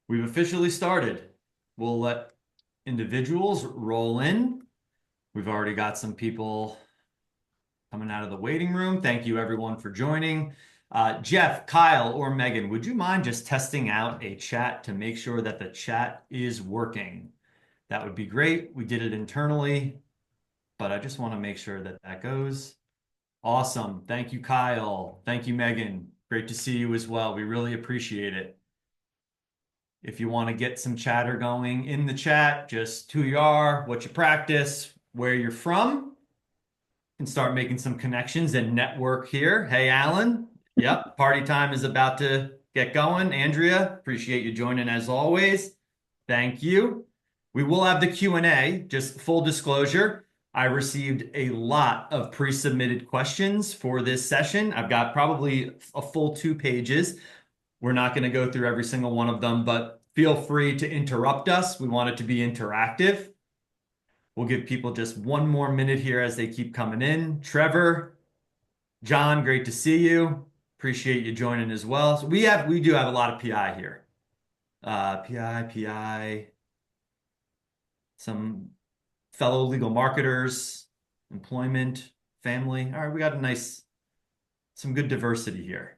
We've officially started. We'll let individuals roll in. We've already got some people coming out of the waiting room. Thank you, everyone, for joining. Jeff, Kyle, or Megan, would you mind just testing out a chat to make sure that the chat is working? That would be great. We did it internally, but I just want to make sure that that goes. Awesome. Thank you, Kyle. Thank you, Megan. Great to see you as well. We really appreciate it. If you want to get some chatter going in the chat, just who you are, what you practice, where you're from, and start making some connections and network here. Hey, Alan. Yep, party time is about to get going. Andrea, appreciate you joining as always. Thank you. We will have the Q&A, just full disclosure. I received a lot of pre-submitted questions for this session. I've got probably a full 2 pages. We're not going to go through every single one of them, but feel free to interrupt us. We want it to be interactive. We'll give people just one more minute here as they keep coming in. Trevor, John, great to see you. Appreciate you joining as well. So we do have a lot of PI here. PI, some fellow legal marketers, employment, family. All right, we got some good diversity here.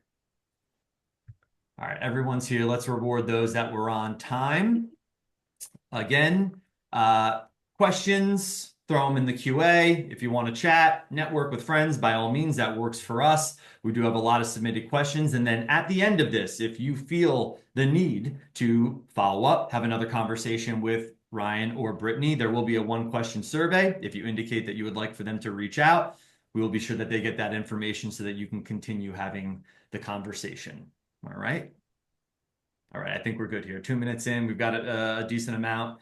All right, everyone's here. Let's reward those that were on time. Again, questions, throw them in the QA. If you want to chat, network with friends, by all means, that works for us. We do have a lot of submitted questions. And then at the end of this, if you feel the need to follow up, have another conversation with Ryan or Brittany, there will be a 1-question survey. If you indicate that you would like for them to reach out, we will be sure that they get that information so that you can continue having the conversation. All right. All right. I think we're good here. 2 minutes in, we've got a decent amount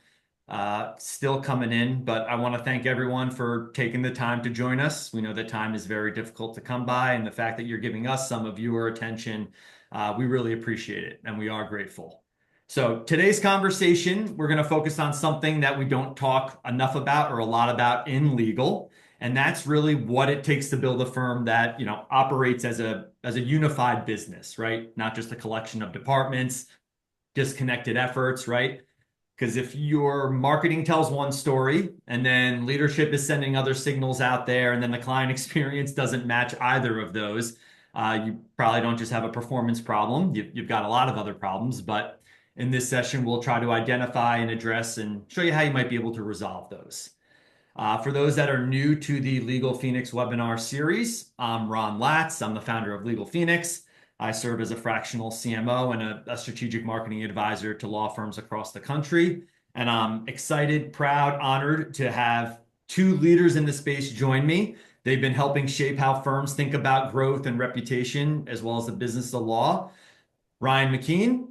still coming in, but I want to thank everyone for taking the time to join us. We know that time is very difficult to come by, and the fact that you're giving us some of your attention, we really appreciate it, and we are grateful. So today's conversation, we're going to focus on something that we don't talk enough about or a lot about in legal, and that's really what it takes to build a firm that, operates as a unified business, right? Not just a collection of departments, disconnected efforts, right? Because if your marketing tells one story and then leadership is sending other signals out there, and then the client experience doesn't match either of those, you probably don't just have a performance problem. You've got a lot of other problems. But in this session, we'll try to identify and address and show you how you might be able to resolve those. For those that are new to the LegalFenix webinar series, I'm Ron Latz. I'm the founder of LegalFenix. I serve as a fractional CMO and a strategic marketing advisor to law firms across the country. And I'm excited, proud, honored to have 2 leaders in the space join me. They've been helping shape how firms think about growth and reputation, as well as the business of law. Ryan McKeen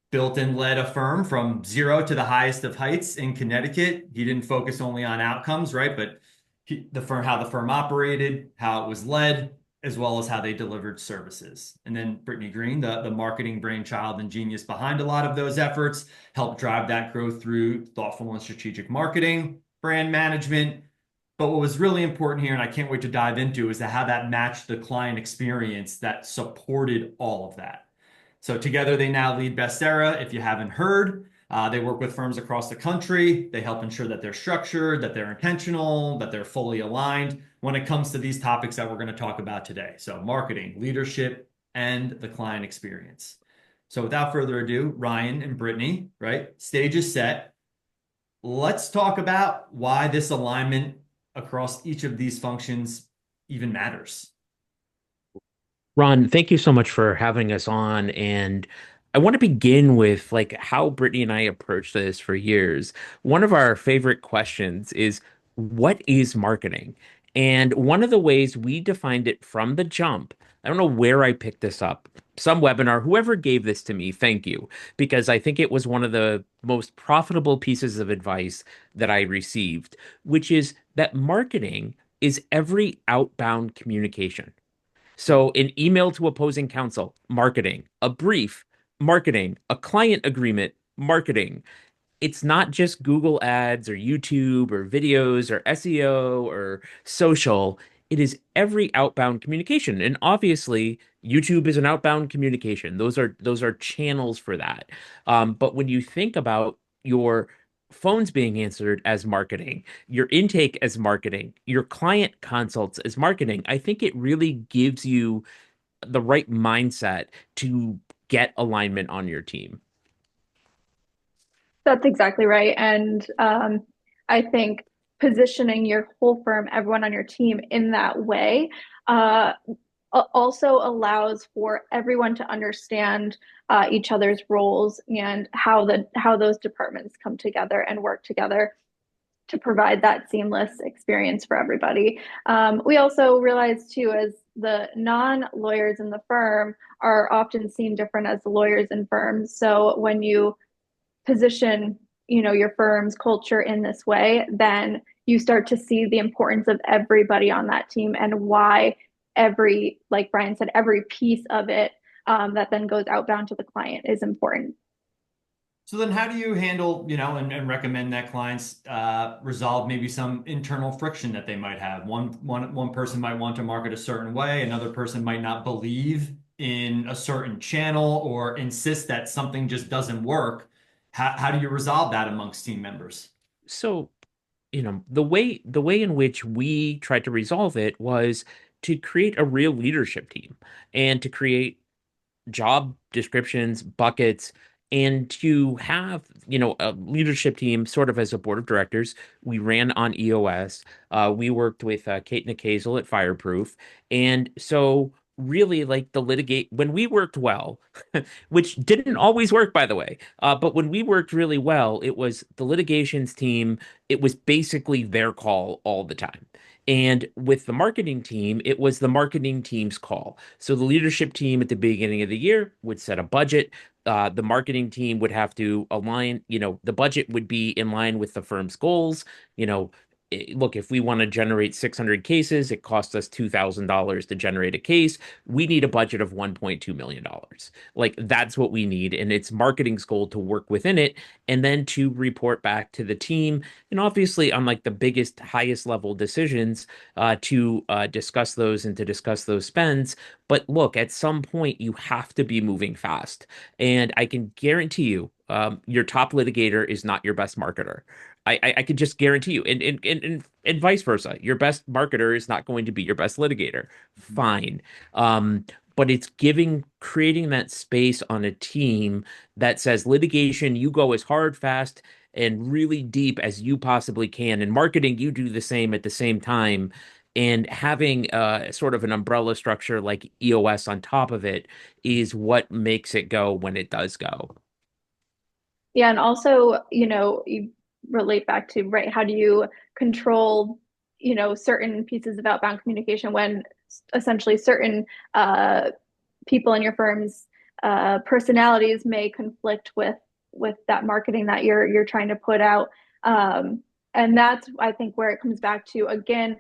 built and led a firm from zero to the highest of heights in Connecticut. He didn't focus only on outcomes, right? But how the firm operated, how it was led, as well as how they delivered services. And then Brittany Green, the marketing brainchild and genius behind a lot of those efforts, helped drive that growth through thoughtful and strategic marketing, brand management. But what was really important here, and I can't wait to dive into, is how that matched the client experience that supported all of that. So together they now lead Bestera. If you haven't heard, they work with firms across the country. They help ensure that they're structured, that they're intentional, that they're fully aligned when it comes to these topics that we're going to talk about today. So marketing, leadership, and the client experience. So without further ado, Ryan and Brittany, right? Stage is set. Let's talk about why this alignment across each of these functions even matters. Ron, thank you so much for having us on. And I want to begin with like how Brittany and I approached this for years. One of our favorite questions is, what is marketing? And one of the ways we defined it from the jump, I don't know where I picked this up, some webinar, whoever gave this to me, thank you, because I think it was one of the most profitable pieces of advice that I received, which is that marketing is every outbound communication. So, an email to opposing counsel, marketing, a brief, marketing, a client agreement, marketing. It's not just Google ads or YouTube or videos or SEO or social. It is every outbound communication. And obviously, YouTube is an outbound communication. Those are channels for that. But when you think about your phones being answered as marketing, your intake as marketing, your client consults as marketing, I think it really gives you the right mindset to get alignment on your team. That's exactly right. And I think positioning your whole firm, everyone on your team in that way, uh, also allows for everyone to understand each other's roles and how those departments come together and work together to provide that seamless experience for everybody. We also realize too, as the non-lawyers in the firm are often seen different as the lawyers in firms. So when you position, your firm's culture in this way, then you start to see the importance of everybody on that team and why like Brian said, every piece of it that then goes outbound to the client is important. So then how do you handle, and recommend that clients resolve maybe some internal friction that they might have? One person might want to market a certain way, another person might not believe in a certain channel or insist that something just doesn't work. How do you resolve that amongst team members? So, the way in which we tried to resolve it was to create a real leadership team and to create job descriptions, buckets, and to have, a leadership team sort of as a board of directors. We ran on EOS. We worked with Kate Nicazel at Fireproof. And so really like the litigate when we worked well, which didn't always work, by the way. But when we worked really well, it was the litigations team. It was basically their call all the time. And with the marketing team, it was the marketing team's call. So the leadership team at the beginning of the year would set a budget. The marketing team would have to align, the budget would be in line with the firm's goals. You know, Look, if we want to generate 600 cases, it costs us $2,000 to generate a case. We need a budget of $1.2 million. Like that's what we need. And it's marketing's goal to work within it and then to report back to the team. And obviously, on like the biggest, highest level decisions, to discuss those and to discuss those spends. But look, at some point, you have to be moving fast. And I can guarantee you, your top litigator is not your best marketer. I could just guarantee you, and vice versa. Your best marketer is not going to be your best litigator. Fine. But it's creating that space on a team that says litigation, you go as hard, fast, and really deep as you possibly can. And marketing, you do the same at the same time. And having sort of an umbrella structure like EOS on top of it is what makes it go when it does go. Yeah, and also, you relate back to, right, how do you control, certain pieces of outbound communication when essentially certain people in your firm's personalities may conflict with that marketing that you're trying to put out. And that's, I think, where it comes back to again.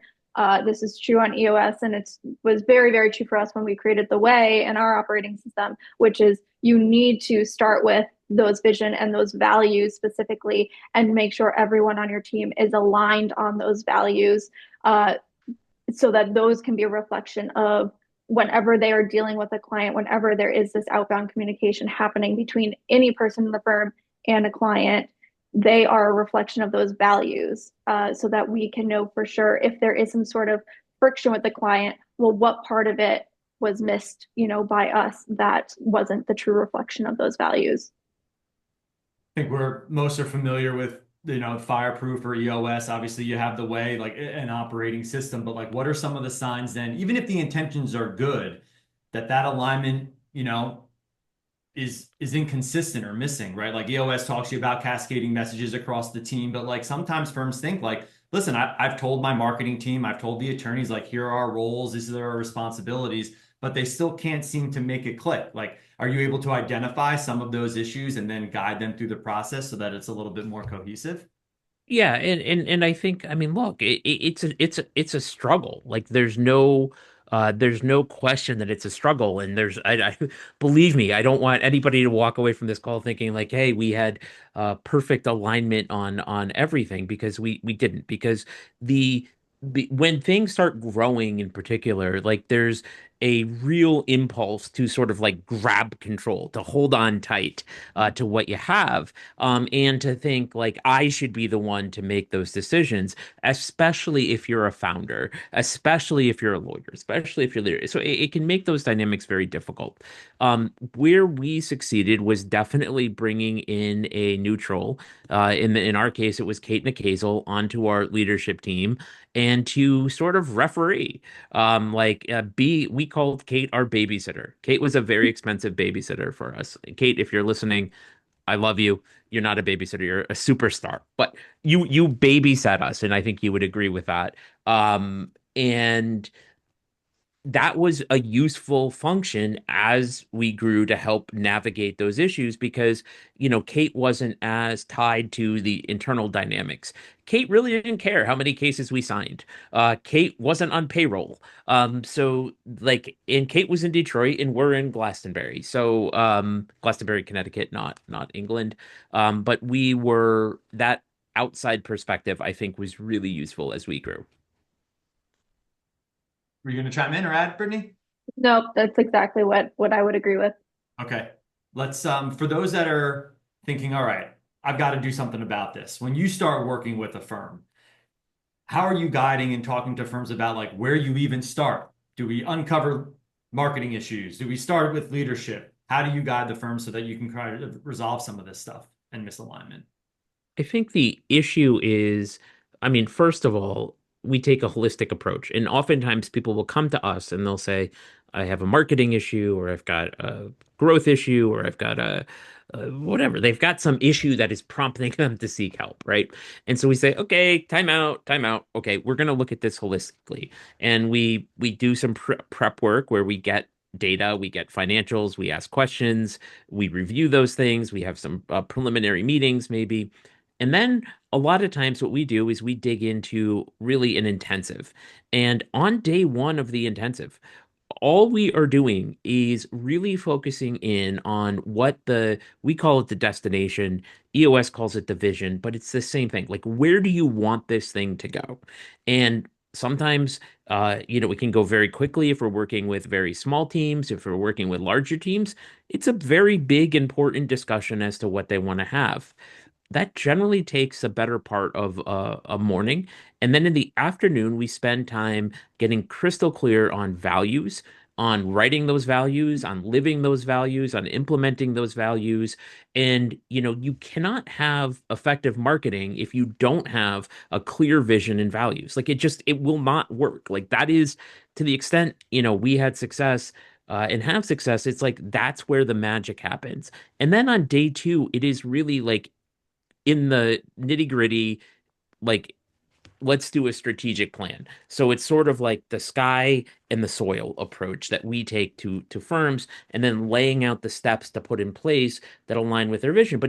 This is true on EOS, and it was very, very true for us when we created the way in our operating system, which is you need to start with those vision and those values specifically, and make sure everyone on your team is aligned on those values, so that those can be a reflection of whenever they are dealing with a client, whenever there is this outbound communication happening between any person in the firm and a client, they are a reflection of those values, so that we can know for sure if there is some sort of friction with the client, well, what part of it was missed, by us that wasn't the true reflection of those values. I think we're most are familiar with, Fireproof or EOS. Obviously, you have the way, like an operating system, but like, what are some of the signs then, even if the intentions are good, that alignment, is inconsistent or missing, right? Like EOS talks to you about cascading messages across the team, but like sometimes firms think like, listen, I've told my marketing team, I've told the attorneys, like, here are our roles, these are our responsibilities, but they still can't seem to make it click. Like, are you able to identify some of those issues and then guide them through the process so that it's a little bit more cohesive? Yeah, and I think I mean, look, it's a struggle. Like there's no question that it's a struggle, and I believe me, I don't want anybody to walk away from this call thinking like, hey, we had perfect alignment on everything because we didn't. Because the when things start growing in particular, like a real impulse to sort of like grab control, to hold on tight to what you have, and to think like I should be the one to make those decisions, especially if you're a founder, especially if you're a lawyer, especially if you're a leader. So it can make those dynamics very difficult. Where we succeeded was definitely bringing in a neutral. In our case, it was Kate Nakazel onto our leadership team and to sort of referee. We called Kate our babysitter. Kate was a very expensive babysitter for us. Kate, if you're listening, I love you. You're not a babysitter, you're a superstar. But you babysat us, and I think you would agree with that. And that was a useful function as we grew to help navigate those issues because, Kate wasn't as tied to the internal dynamics. Kate really didn't care how many cases we signed. Kate wasn't on payroll. And Kate was in Detroit and we're in Glastonbury. So, Glastonbury, Connecticut, not England. But we were that outside perspective, I think was really useful as we grew. Were you going to chime in or add, Brittany? Nope, that's exactly what I would agree with. Okay. Let's for those that are thinking, all right, I've got to do something about this. When you start working with a firm, how are you guiding and talking to firms about like where you even start? Do we uncover marketing issues? Do we start with leadership? How do you guide the firm so that you can try to resolve some of this stuff and misalignment? I think the issue is, I mean, first of all, we take a holistic approach. And oftentimes people will come to us and they'll say, I have a marketing issue, or I've got a growth issue, or I've got a whatever. They've got some issue that is prompting them to seek help, right? And so we say, okay, time out, time out. Okay, we're going to look at this holistically. And we do some prep work where we get data, we get financials, we ask questions, we review those things, we have some preliminary meetings maybe. And then a lot of times what we do is we dig into really an intensive. And on day one of the intensive, all we are doing is really focusing in on what we call it the destination, EOS calls it the vision, but it's the same thing. Like, where do you want this thing to go? And sometimes, it can go very quickly if we're working with very small teams. If we're working with larger teams, it's a very big, important discussion as to what they want to have. That generally takes a better part of a morning. And then in the afternoon, we spend time getting crystal clear on values, on writing those values, on living those values, on implementing those values. And, you cannot have effective marketing if you don't have a clear vision and values. Like it will not work. Like that is to the extent, we had success. And have success, it's like that's where the magic happens. And then on day two, it is really like in the nitty gritty, like let's do a strategic plan. So it's sort of like the sky and the soil approach that we take to firms, and then laying out the steps to put in place that align with their vision.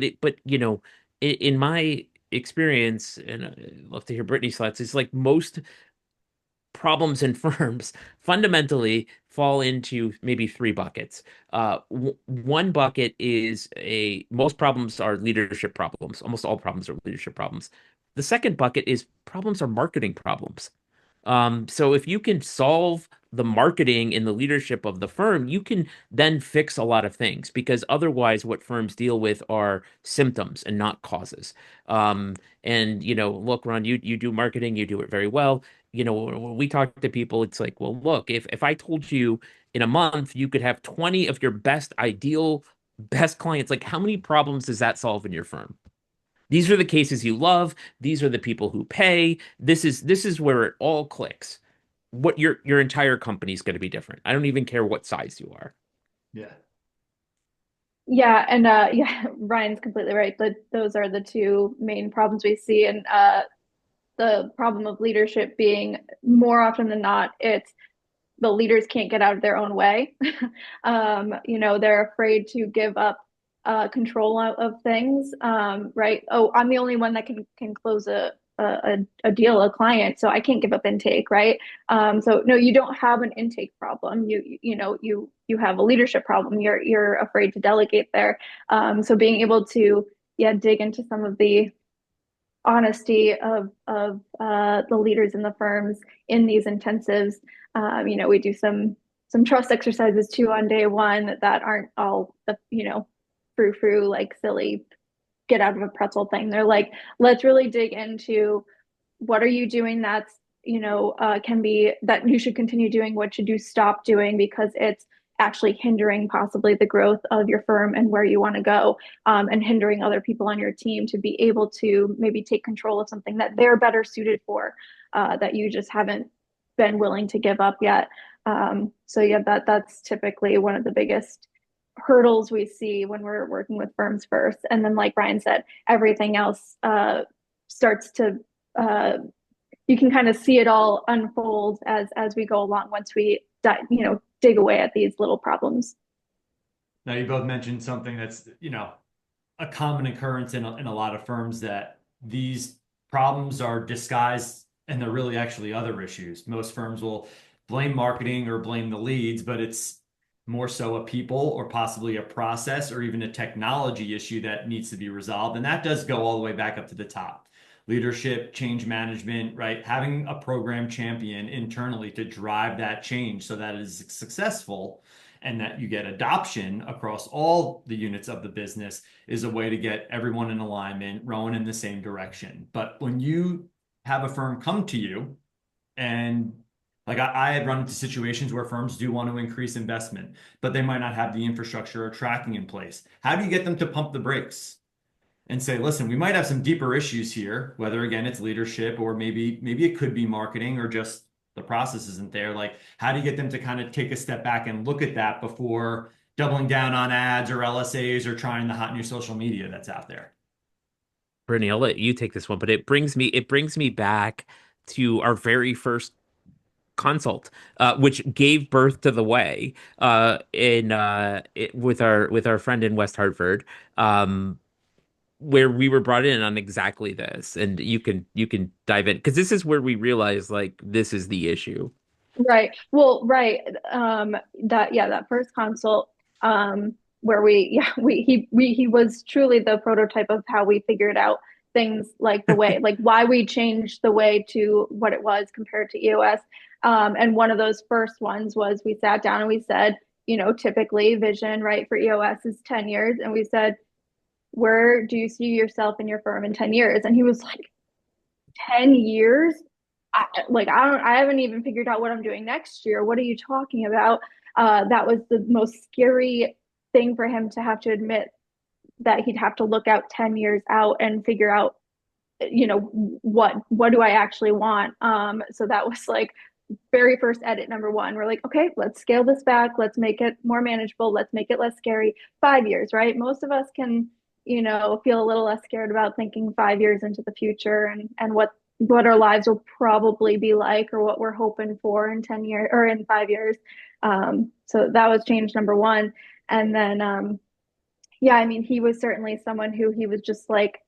In my experience, and I'd love to hear Brittany's thoughts, it's like most problems in firms fundamentally fall into maybe three buckets. One bucket is most problems are leadership problems. Almost all problems are leadership problems. The second bucket is problems are marketing problems. So if you can solve the marketing and the leadership of the firm, you can then fix a lot of things because otherwise what firms deal with are symptoms and not causes. And look, Ron, you do marketing, you do it very well. When we talk to people, it's like, well, look, if I told you in a month you could have 20 of your best clients, like how many problems does that solve in your firm? These are the cases you love. These are the people who pay. This is where it all clicks. What your entire company is going to be different. I don't even care what size you are. Yeah. Yeah, and yeah, Ryan's completely right. Those are the two main problems we see, and the problem of leadership being more often than not, it's the leaders can't get out of their own way. They're afraid to give up control of things, right? Oh, I'm the only one that can close a deal, a client, so I can't give up intake, right? So no, you don't have an intake problem. You have a leadership problem. You're afraid to delegate there. So being able to dig into some of the honesty of the leaders in the firms in these intensives. We do some some trust exercises too on day one that aren't all the, frou-frou, like silly get out of a pretzel thing. They're like, let's really dig into what are you doing that's, can be that you should continue doing, what should you stop doing because it's actually hindering possibly the growth of your firm and where you want to go, and hindering other people on your team to be able to maybe take control of something that they're better suited for, that you just haven't been willing to give up yet. So yeah, that's typically one of the biggest hurdles we see when we're working with firms first. And then, like Brian said, everything else starts to you can kind of see it all unfold as we go along once we dig away at these little problems. Now, you both mentioned something that's, a common occurrence in a lot of firms, that these problems are disguised and they're really actually other issues. Most firms will blame marketing or blame the leads, but it's more so a people or possibly a process or even a technology issue that needs to be resolved. And that does go all the way back up to the top. Leadership, change management, right? Having a program champion internally to drive that change so that it is successful and that you get adoption across all the units of the business is a way to get everyone in alignment, rowing in the same direction. But when you have a firm come to you, and like I had run into situations where firms do want to increase investment, but they might not have the infrastructure or tracking in place. How do you get them to pump the brakes and say, listen, we might have some deeper issues here, whether again it's leadership or maybe it could be marketing or just the process isn't there. Like, how do you get them to kind of take a step back and look at that before doubling down on ads or LSAs or trying the hot new social media that's out there? Brittany, I'll let you take this one, but it brings me back to our very first consult, which gave birth to the way, with our friend in West Hartford, where we were brought in on exactly this. And you can dive in because this is where we realize like this is the issue. Right. Well, right. That first consult, where he was truly the prototype of how we figured out things like the way, like why we changed the way to what it was compared to EOS. And one of those first ones was we sat down and we said, typically vision, right, for EOS is 10 years. And we said, where do you see yourself in your firm in 10 years? And he was like, 10 years? I haven't even figured out what I'm doing next year. What are you talking about? That was the most scary thing for him to have to admit, that he'd have to look out 10 years out and figure out, what do I actually want? So that was like very first edit number one. We're like, okay, let's scale this back. Let's make it more manageable. Let's make it less scary. 5 years, right? Most of us can, feel a little less scared about thinking 5 years into the future and what our lives will probably be like, or what we're hoping for in 10 years or in 5 years. So that was change number one. And then, yeah, I mean, he was certainly someone who he was just like,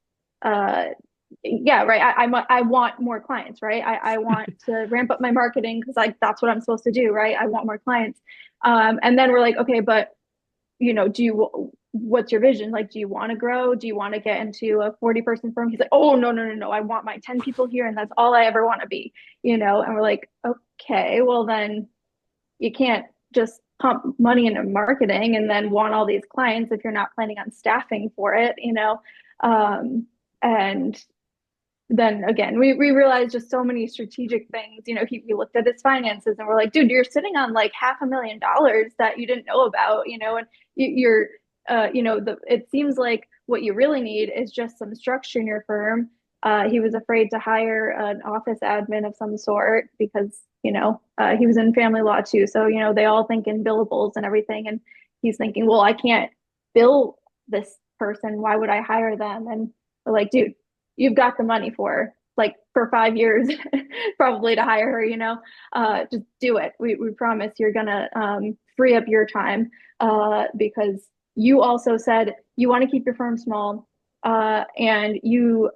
yeah, right. I want more clients, right? I want to ramp up my marketing because that's what I'm supposed to do, right? I want more clients. And then we're like, okay, but what's your vision? Like, do you want to grow? Do you want to get into a 40-person firm? He's like, oh, no. I want my 10 people here and that's all I ever want to be, and we're like, okay, well then you can't just pump money into marketing and then want all these clients if you're not planning on staffing for it, and then again, we realized just so many strategic things. We looked at his finances and we're like, dude, you're sitting on like $500,000 that you didn't know about, and you're, it seems like what you really need is just some structure in your firm. He was afraid to hire an office admin of some sort because, he was in family law too. So, they all think in billables and everything. And he's thinking, well, I can't bill this person. Why would I hire them? And we're like, dude, you've got the money for 5 years probably to hire her, just do it. We promise you're gonna free up your time, because you also said you want to keep your firm small, and you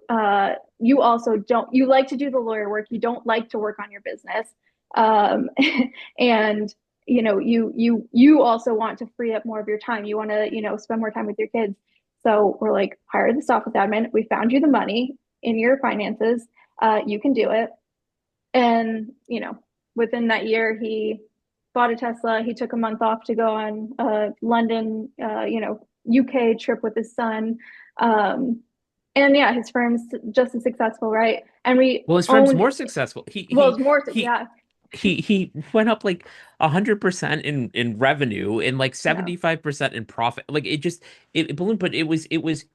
also you like to do the lawyer work, you don't like to work on your business, and you also want to free up more of your time. You want to spend more time with your kids. So we're like, hire this office admin. We found you the money in your finances. You can do it. And, within that year, he bought a Tesla. He took a month off to go on a London, UK trip with his son. And yeah, his firm's just as successful, right? And we Well, his firm's own, more successful. well, it's more, He yeah, he went up like 100% in revenue and like yeah. 75% in profit. Like it ballooned, but it was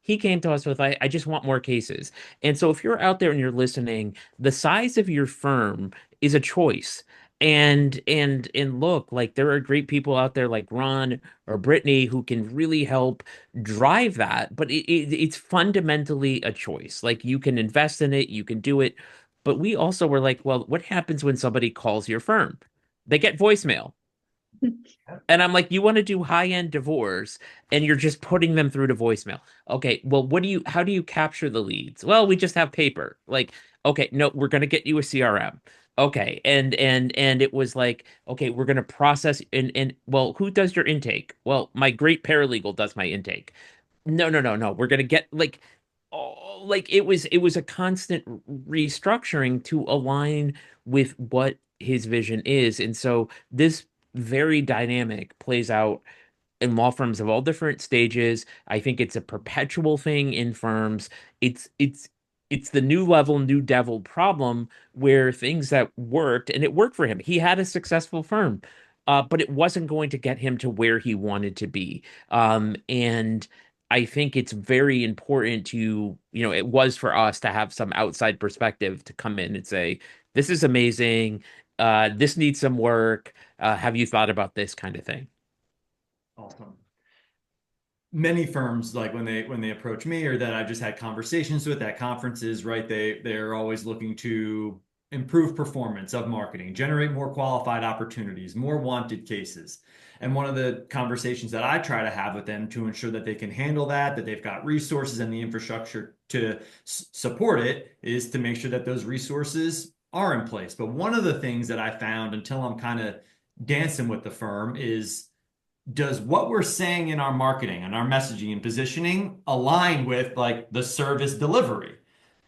he came to us with I just want more cases. And so if you're out there and you're listening, the size of your firm is a choice. And look, like there are great people out there like Ron or Brittany who can really help drive that, but it's fundamentally a choice. Like you can invest in it, you can do it. But we also were like, well, what happens when somebody calls your firm? They get voicemail. And I'm like, you want to do high-end divorce and you're just putting them through to voicemail. Okay, well, how do you capture the leads? Well, we just have paper. Like, okay, no, we're going to get you a CRM. Okay, and it was like, okay, we're going to process and well, who does your intake? Well, my great paralegal does my intake. No, no, no, no. We're gonna get like, oh, like it was a constant restructuring to align with what his vision is. And so this very dynamic plays out in law firms of all different stages. I think it's a perpetual thing in firms. It's the new level, new devil problem where things that worked and it worked for him. He had a successful firm, but it wasn't going to get him to where he wanted to be. And I think it's very important it was for us to have some outside perspective to come in and say, this is amazing. This needs some work. Have you thought about this kind of thing? Awesome. Many firms, like when they approach me or that I've just had conversations with at conferences, right? They're always looking to improve performance of marketing, generate more qualified opportunities, more wanted cases. And one of the conversations that I try to have with them to ensure that they can handle that they've got resources and the infrastructure to support it, is to make sure that those resources are in place. But one of the things that I found until I'm kind of dancing with the firm is, does what we're saying in our marketing and our messaging and positioning align with like the service delivery?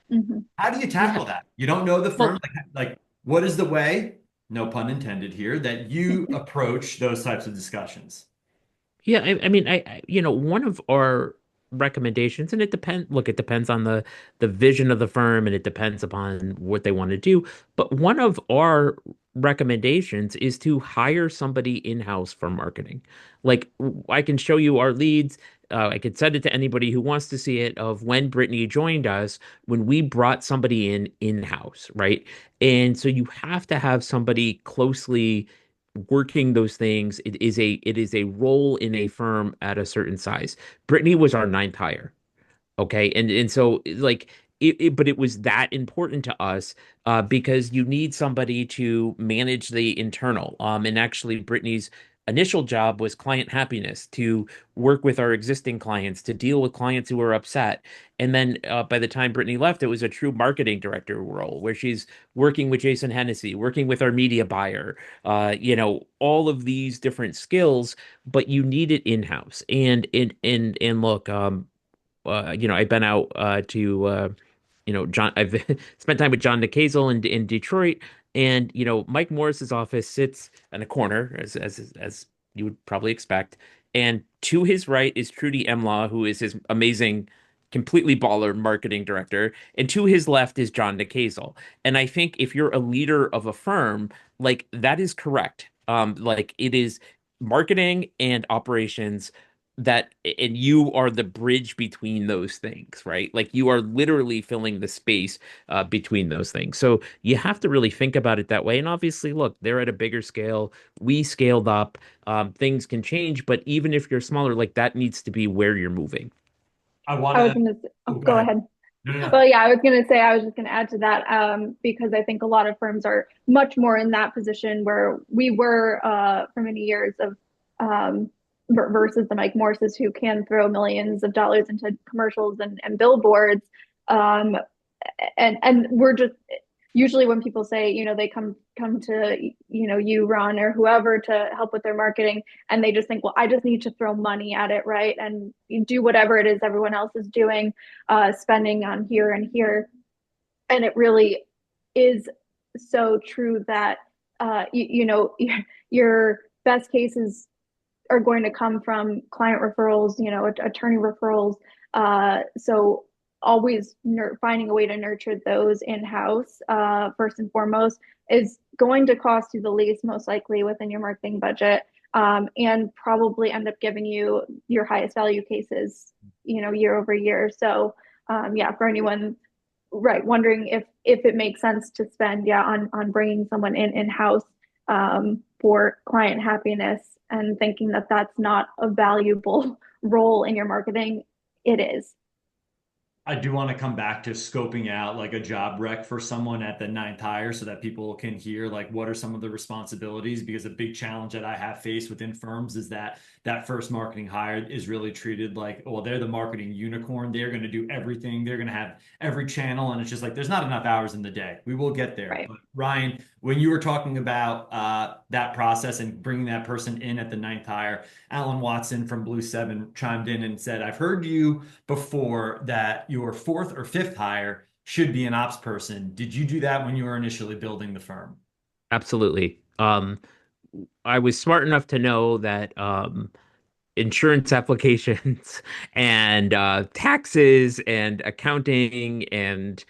Hmm. How do you Yeah. tackle that? You don't know the firm. Well, Like what is the way, no pun intended here, that you approach those types of discussions? yeah, I mean, one of our recommendations, and it depends on the vision of the firm and it depends upon what they want to do. But one of our recommendations is to hire somebody in-house for marketing. Like I can show you our leads. I could send it to anybody who wants to see it of when Brittany joined us, when we brought somebody in-house, right? And so you have to have somebody closely working those things. It is a role in a firm at a certain size. Brittany was our ninth hire. Okay. And so like but it was that important to us because you need somebody to manage the internal. And actually Brittany's initial job was client happiness, to work with our existing clients, to deal with clients who were upset. And then by the time Brittany left, it was a true marketing director role where she's working with Jason Hennessy, working with our media buyer, all of these different skills, but you need it in-house. And look, I've been out to John. I've spent time with John DeCazel in Detroit, and Mike Morris's office sits in a corner, as you would probably expect. And to his right is Trudy Emlaw, who is his amazing, completely baller marketing director, and to his left is John DeCazel. And I think if you're a leader of a firm, like that is correct. Like it is marketing and operations and you are the bridge between those things, right? Like you are literally filling the space between those things. So you have to really think about it that way. And obviously, look, they're at a bigger scale. We scaled up. Things can change, but even if you're smaller, like that needs to be where you're moving. I want I was to, gonna say, oh, oh, go go ahead. ahead. No, no, no. Well, yeah, I was just gonna add to that, because I think a lot of firms are much more in that position where we were for many years of versus the Mike Morses who can throw millions of dollars into commercials and billboards. Um, and we're just usually when people say, they come to, you, Ron, or whoever to help with their marketing, and they just think, well, I just need to throw money at it, right? And you do whatever it is everyone else is doing, spending on here and here. And it really is so true that your best cases are going to come from client referrals, attorney referrals. So always finding a way to nurture those in-house, first and foremost, is going to cost you the least, most likely within your marketing budget, and probably end up giving you your highest value cases, year over year. So, yeah, for anyone, right, wondering if it makes sense to spend, yeah, on bringing someone in-house, for client happiness, and thinking that that's not a valuable role in your marketing, it is. I do want to come back to scoping out like a job rec for someone at the ninth hire so that people can hear like what are some of the responsibilities, because a big challenge that I have faced within firms is that that first marketing hire is really treated like, well, they're the marketing unicorn. They're going to do everything. They're going to have every channel. And it's just like, there's not enough hours in the day. We will get there. Right. But Ryan, when you were talking about that process and bringing that person in at the ninth hire, Alan Watson from Blue Seven chimed in and said, I've heard you before that your fourth or fifth hire should be an ops person. Did you do that when you were initially building the firm? Absolutely. I was smart enough to know that insurance applications and taxes and accounting and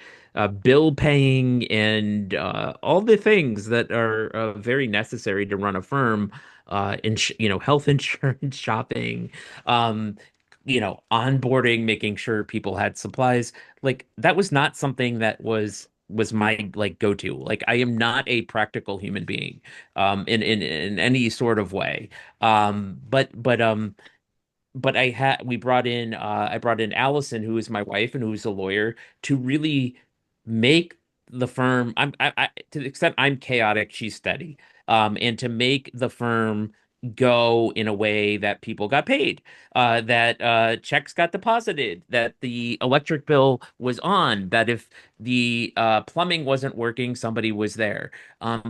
bill paying and all the things that are very necessary to run a firm, health insurance, shopping, um, onboarding, making sure people had supplies. Like that was not something that was my like go-to. Like I am not a practical human being in any sort of way. But I brought in Allison, who is my wife and who's a lawyer, to really make the firm. To the extent I'm chaotic, she's steady. And to make the firm go in a way that people got paid, that checks got deposited, that the electric bill was on, that if the plumbing wasn't working, somebody was there.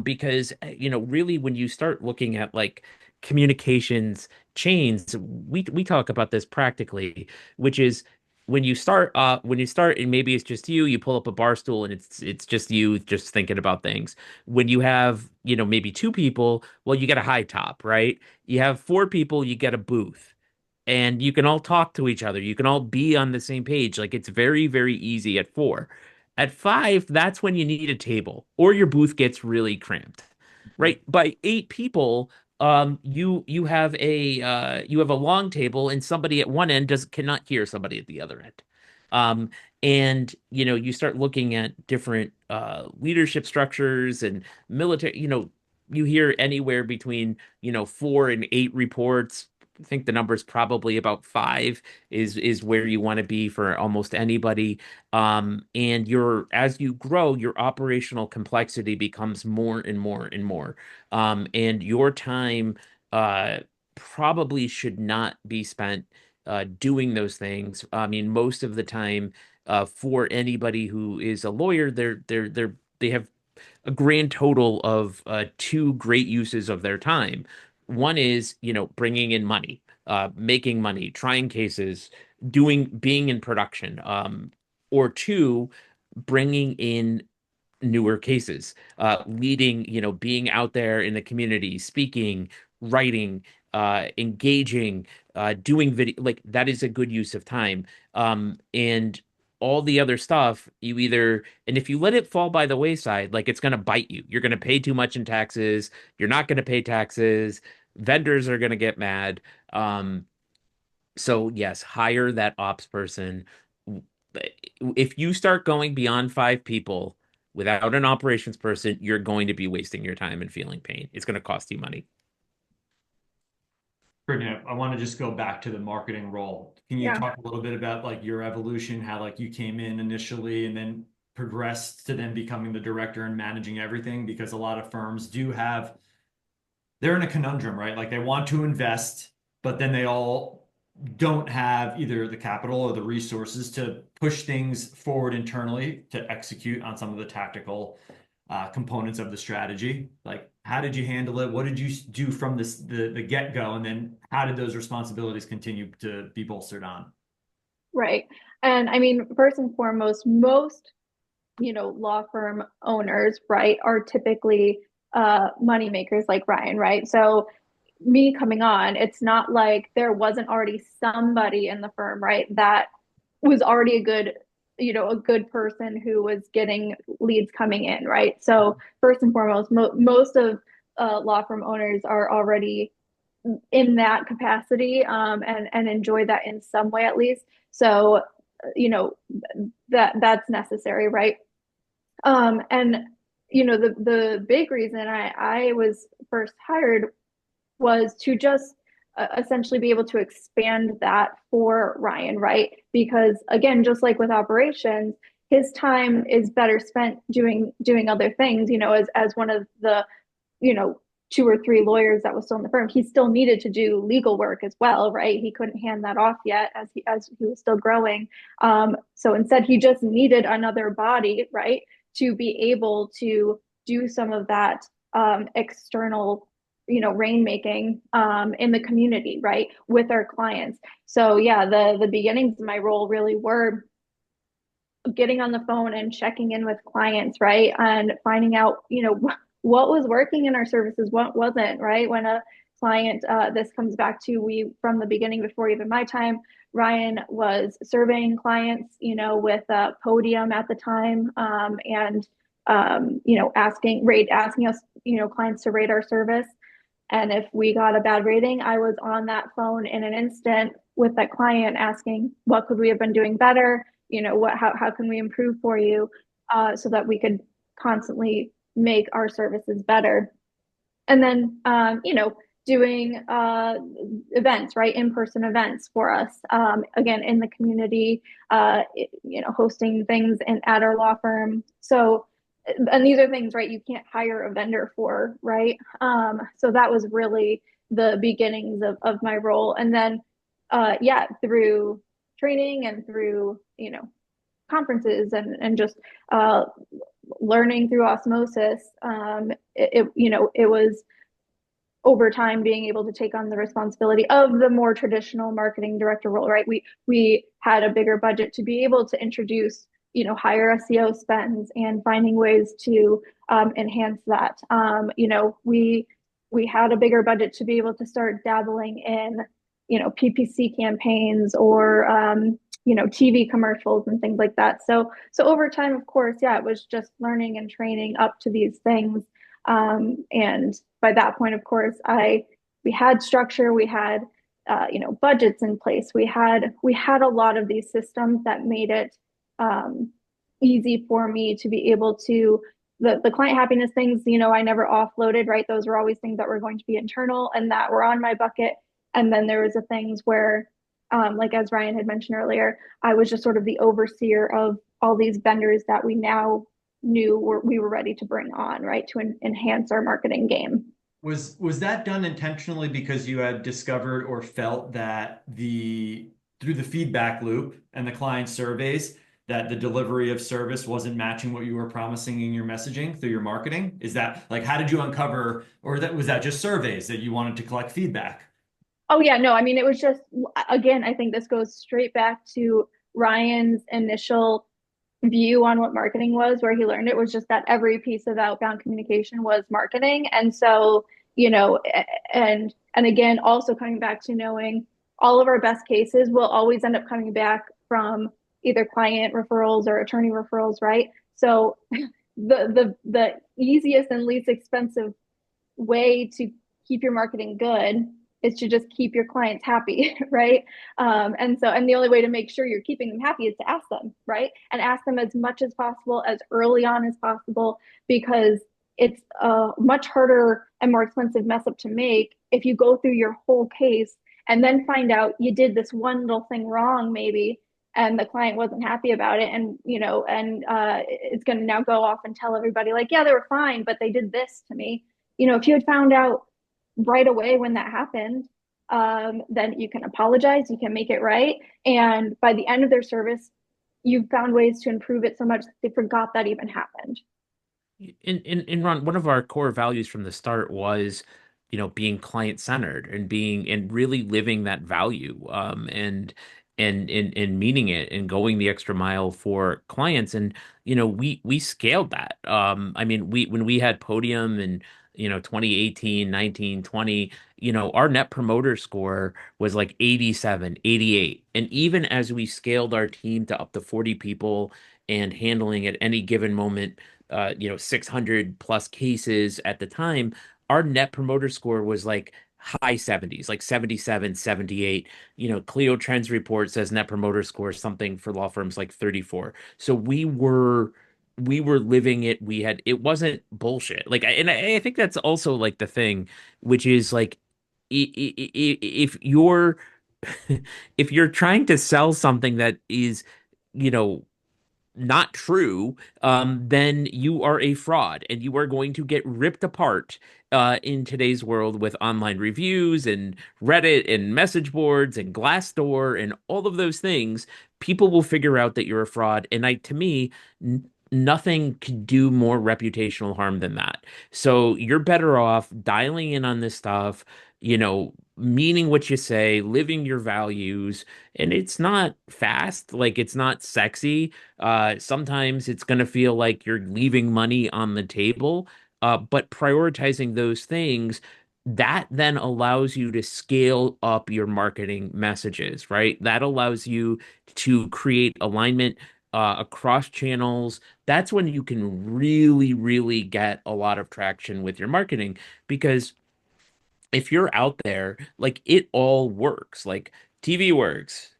Because really, when you start looking at like communications chains, we talk about this practically, which is when you start and maybe it's just you pull up a bar stool and it's just you just thinking about things. When you have, maybe two people, well, you get a high top, right? You have four people, you get a booth. And you can all talk to each other. You can all be on the same page. Like it's very, very easy at four. At five, that's when you need a table or your booth gets really cramped, right? By eight people, you have a long table and somebody at one end does cannot hear somebody at the other end. Um, and you start looking at different leadership structures and military, you hear anywhere between, four and eight reports. I think the number is probably about five is where you want to be for almost anybody. And as you grow, your operational complexity becomes more and more and more. And your time uh, probably should not be spent doing those things. I mean, most of the time, for anybody who is a lawyer, they have a grand total of two great uses of their time. One is, bringing in money, making money, trying cases, being in production, or two, bringing in newer cases, leading, being out there in the community, speaking, writing, engaging, doing video, like that is a good use of time. And all the other stuff, and if you let it fall by the wayside, like it's going to bite you. You're going to pay too much in taxes. You're not going to pay taxes. Vendors are going to get mad. So yes, hire that ops person. If you start going beyond five people without an operations person, you're going to be wasting your time and feeling pain. It's going to cost you money. Brittany, I want to just go back to the marketing role. Can you Yeah. talk a little bit about like your evolution, how like you came in initially and then progressed to then becoming the director and managing everything? Because a lot of firms they're in a conundrum, right? Like they want to invest, but then they all don't have either the capital or the resources to push things forward internally to execute on some of the tactical components of the strategy. Like, how did you handle it? What did you do from the get-go? And then how did those responsibilities continue to be bolstered on? Right. And I mean, first and foremost, most, law firm owners, right, are typically money makers like Ryan, right? So me coming on, it's not like there wasn't already somebody in the firm, right, that was already a good, a good person who was getting leads coming in, right? So first and foremost, most of law firm owners are already in that capacity, and enjoy that in some way at least. So, you know, that's necessary, right? And the big reason I was first hired was to just essentially be able to expand that for Ryan, right? Because again, just like with operations, his time is better spent doing other things. As one of the you know two or three lawyers that was still in the firm, he still needed to do legal work as well, right? He couldn't hand that off yet as he was still growing. So instead, he just needed another body, right, to be able to do some of that external rainmaking in the community, right, with our clients. So yeah, the beginnings of my role really were getting on the phone and checking in with clients, right, and finding out what was working in our services, what wasn't, right? When a client, this comes back to, we from the beginning, before even my time, Ryan was surveying clients, with a podium at the time, and asking us, clients to rate our service. And if we got a bad rating, I was on that phone in an instant with that client asking, what could we have been doing better? How can we improve for you, so that we could constantly make our services better. And then, doing events, right? In-person events for us, again, in the community, hosting things at our law firm. So, and these are things, right, you can't hire a vendor for, right? So that was really the beginnings of my role. And then, yeah, through training and through, conferences and just learning through osmosis, it was over time being able to take on the responsibility of the more traditional marketing director role, right? We had a bigger budget to be able to introduce, higher SEO spends and finding ways to enhance that. We had a bigger budget to be able to start dabbling in, PPC campaigns or TV commercials and things like that. So over time, of course, yeah, it was just learning and training up to these things. And by that point, of course, we had structure, we had budgets in place, we had a lot of these systems that made it easy for me to be able to, the client happiness things, I never offloaded, right? Those were always things that were going to be internal and that were on my bucket. And then there was the things where, like as Ryan had mentioned earlier, I was just sort of the overseer of all these vendors that we now knew we were ready to bring on, right, to enhance our marketing game. Was that done intentionally because you had discovered or felt that through the feedback loop and the client surveys, that the delivery of service wasn't matching what you were promising in your messaging through your marketing? Is that like, how did you uncover, or was that just surveys that you wanted to collect feedback? Oh yeah, no, I mean, it was just, again, I think this goes straight back to Ryan's initial view on what marketing was, where he learned it was just that every piece of outbound communication was marketing. And so, and again, also coming back to knowing all of our best cases will always end up coming back from either client referrals or attorney referrals, right? So the easiest and least expensive way to keep your marketing good is to just keep your clients happy, right? And the only way to make sure you're keeping them happy is to ask them, right? And ask them as much as possible, as early on as possible, because it's a much harder and more expensive mess up to make if you go through your whole case and then find out you did this one little thing wrong, maybe, and the client wasn't happy about it, and it's going to now go off and tell everybody like, yeah, they were fine, but they did this to me. If you had found out right away when that happened, then you can apologize, you can make it right. And by the end of their service, you've found ways to improve it so much that they forgot that even happened. In Ron, one of our core values from the start was, being client centered and being and really living that value, and meaning it and going the extra mile for clients. And we scaled that. I mean, we when we had Podium and 2018, 19, 20, our net promoter score was like 87, 88. And even as we scaled our team to up to 40 people and handling at any given moment, 600 plus cases at the time, our net promoter score was like high 70s, like 77, 78. Clio Trends report says net promoter score is something for law firms like 34. So we were living it. It wasn't bullshit. And I think that's also like the thing, which is like if you're if you're trying to sell something that is, you know, not true, then you are a fraud and you are going to get ripped apart in today's world with online reviews and Reddit and message boards and Glassdoor and all of those things. People will figure out that you're a fraud. And to me, nothing could do more reputational harm than that. So you're better off dialing in on this stuff, meaning what you say, living your values. And it's not fast, like it's not sexy. Sometimes it's going to feel like you're leaving money on the table, but prioritizing those things, that then allows you to scale up your marketing messages, right? That allows you to create alignment across channels. That's when you can really, really get a lot of traction with your marketing because if you're out there, like it all works. Like TV works,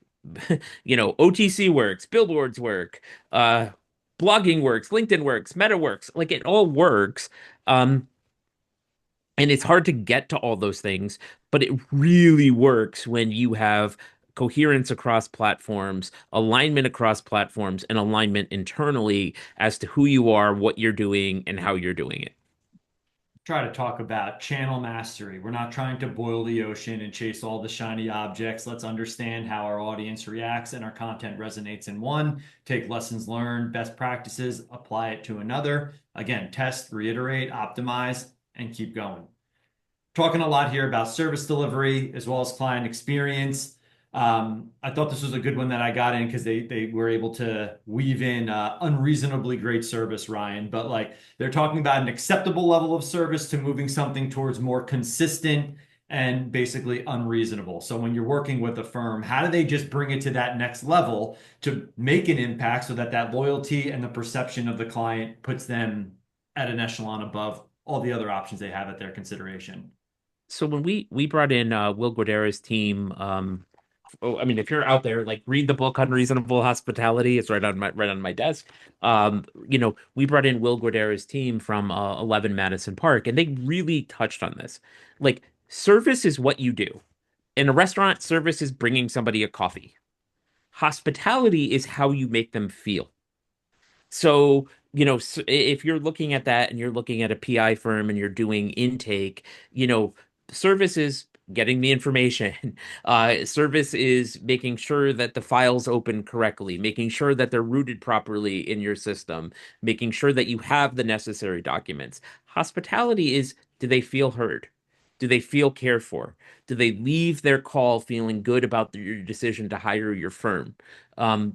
OTC works, billboards work, blogging works, LinkedIn works, Meta works. Like it all works. Um, and it's hard to get to all those things, but it really works when you have coherence across platforms, alignment across platforms, and alignment internally as to who you are, what you're doing, and how you're doing it. Try to talk about channel mastery. We're not trying to boil the ocean and chase all the shiny objects. Let's understand how our audience reacts and our content resonates in one, take lessons learned, best practices, apply it to another. Again, test, reiterate, optimize, and keep going. Talking a lot here about service delivery as well as client experience. I thought this was a good one that I got in because they were able to weave in unreasonably great service, Ryan. But like they're talking about an acceptable level of service to moving something towards more consistent and basically unreasonable. So when you're working with a firm, how do they just bring it to that next level to make an impact so that that loyalty and the perception of the client puts them at an echelon above all the other options they have at their consideration? So when we brought in Will Guidera's team, I mean, if you're out there, like read the book Unreasonable Hospitality. It's right on my desk. We brought in Will Guidera's team from 11 Madison Park, and they really touched on this. Like, service is what you do. In a restaurant, service is bringing somebody a coffee. Hospitality is how you make them feel. So, if you're looking at that and you're looking at a PI firm and you're doing intake, service is getting the information. Service is making sure that the files open correctly, making sure that they're routed properly in your system, making sure that you have the necessary documents. Hospitality is, do they feel heard? Do they feel cared for? Do they leave their call feeling good about your decision to hire your firm?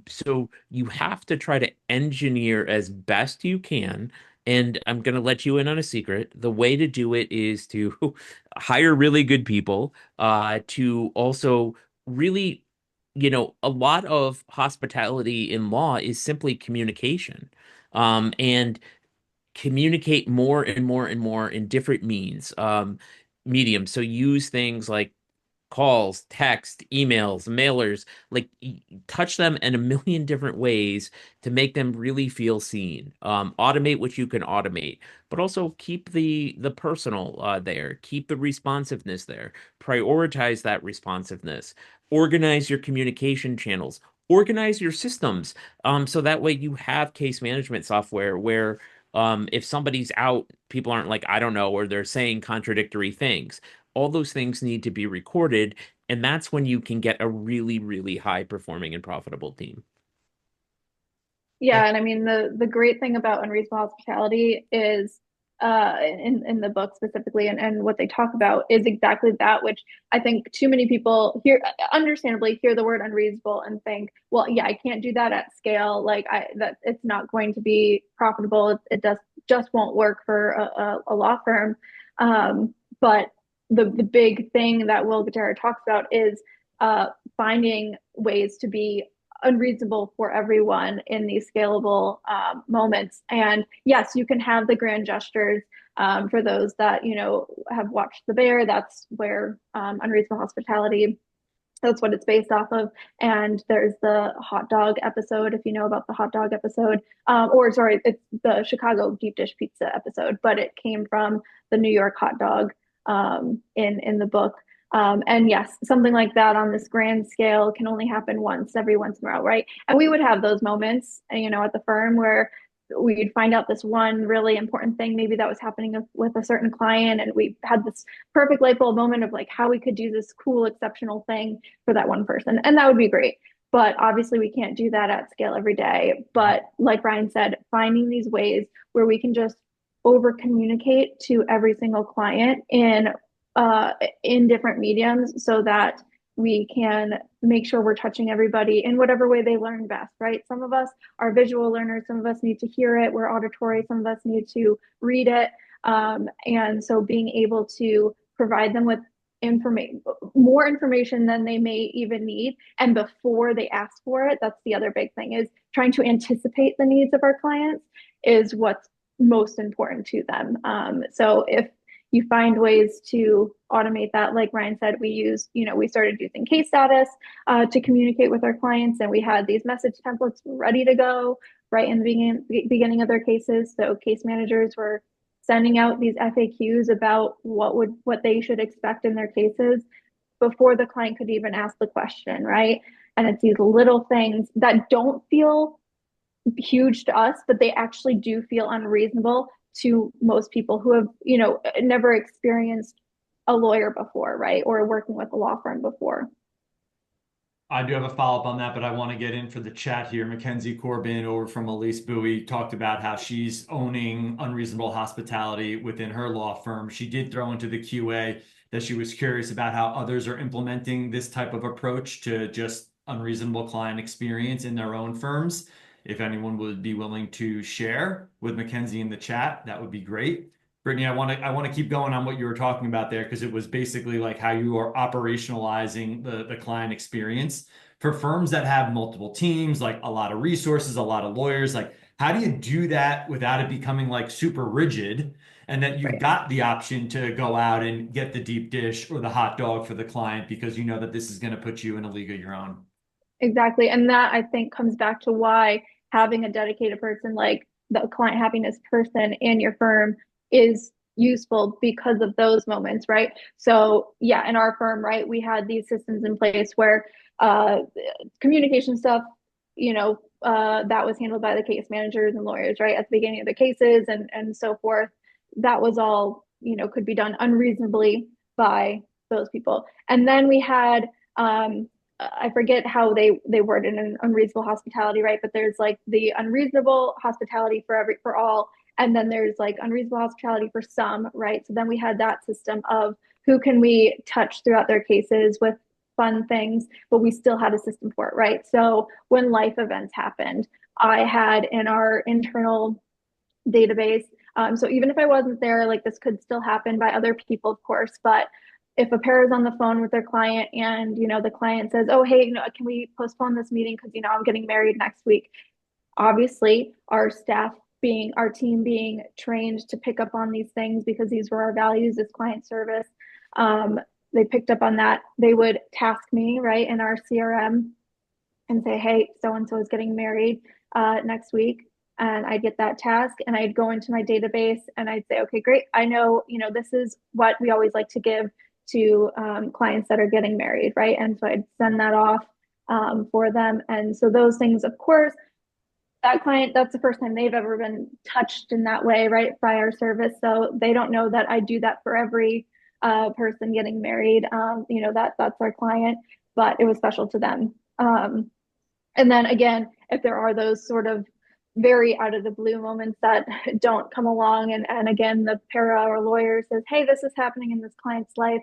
So you have to try to engineer as best you can. And I'm going to let you in on a secret. The way to do it is to hire really good people, to also really, a lot of hospitality in law is simply communication. And communicate more and more and more in different mediums. So use things like calls, text, emails, mailers, like touch them in a million different ways to make them really feel seen. Automate what you can automate, but also keep the personal there, keep the responsiveness there, prioritize that responsiveness, organize your communication channels, organize your systems, so that way you have case management software where if somebody's out, people aren't like, I don't know, or they're saying contradictory things. All those things need to be recorded, and that's when you can get a really, really high performing and profitable team. Yeah, and I mean the great thing about unreasonable hospitality is in the book specifically and what they talk about is exactly that, which I think too many people hear understandably hear the word unreasonable and think, well, yeah, I can't do that at scale. Like I that it's not going to be profitable. It just won't work for a law firm. But the big thing that Will Guterres talks about is finding ways to be unreasonable for everyone in these scalable moments. And yes, you can have the grand gestures. For those that have watched The Bear, that's where unreasonable hospitality, that's what it's based off of. And there's the hot dog episode, if you know about the hot dog episode, or sorry, it's the Chicago deep dish pizza episode, but it came from the New York hot dog in the book. And yes, something like that on this grand scale can only happen once every once in a while, right? And we would have those moments, at the firm where we'd find out this one really important thing maybe that was happening with a certain client, and we had this perfect light bulb moment of like how we could do this cool exceptional thing for that one person, and that would be great. But obviously we can't do that at scale every day. But like Ryan said, finding these ways where we can just over communicate to every single client in different mediums so that we can make sure we're touching everybody in whatever way they learn best, right? Some of us are visual learners, some of us need to hear it, we're auditory, some of us need to read it. And so being able to provide them with more information than they may even need, and before they ask for it, that's the other big thing, is trying to anticipate the needs of our clients is what's most important to them. So if you find ways to automate that, like Ryan said, we started using case status to communicate with our clients, and we had these message templates ready to go right in the beginning of their cases. So case managers were sending out these FAQs about what they should expect in their cases before the client could even ask the question, right? And it's these little things that don't feel huge to us, but they actually do feel unreasonable to most people who have, never experienced a lawyer before, right? Or working with a law firm before. I do have a follow-up on that, but I want to get in for the chat here. Mackenzie Corbin over from Elise Bowie talked about how she's owning unreasonable hospitality within her law firm. She did throw into the QA that she was curious about how others are implementing this type of approach to just unreasonable client experience in their own firms. If anyone would be willing to share with Mackenzie in the chat, that would be great. Brittany, I want to keep going on what you were talking about there, because it was basically like how you are operationalizing the client experience for firms that have multiple teams, like a lot of resources, a lot of lawyers. Like, how do you do that without it becoming like super rigid, and that you've got the option to go out and get the deep dish or the hot dog for the client because you know that this is going to put you in a league of your own? Exactly. And that, I think, comes back to why having a dedicated person like the client happiness person in your firm is useful, because of those moments, right? So yeah, in our firm, right, we had these systems in place where communication stuff, that was handled by the case managers and lawyers, right, at the beginning of the cases and so forth. That was all, could be done unreasonably by those people. And then we had I forget how they worded an unreasonable hospitality, right? But there's like the unreasonable hospitality for all, and then there's like unreasonable hospitality for some, right? So then we had that system of who can we touch throughout their cases with fun things, but we still had a system for it, right? So when life events happened, I had in our internal database. So even if I wasn't there, like this could still happen by other people, of course, but if a pair is on the phone with their client and the client says, oh hey, can we postpone this meeting because I'm getting married next week, obviously our team being trained to pick up on these things because these were our values as client service, they picked up on that. They would task me right in our CRM and say, hey, so and so is getting married next week, and I'd get that task and I'd go into my database and I'd say, okay, great, I know this is what we always like to give to clients that are getting married, right? And so I'd send that off for them. And so those things, of course, that client, that's the first time they've ever been touched in that way, right, by our service. So they don't know that I do that for every person getting married. That's our client, but it was special to them. And then again, if there are those sort of very out of the blue moments that don't come along, and again the para or lawyer says, hey, this is happening in this client's life,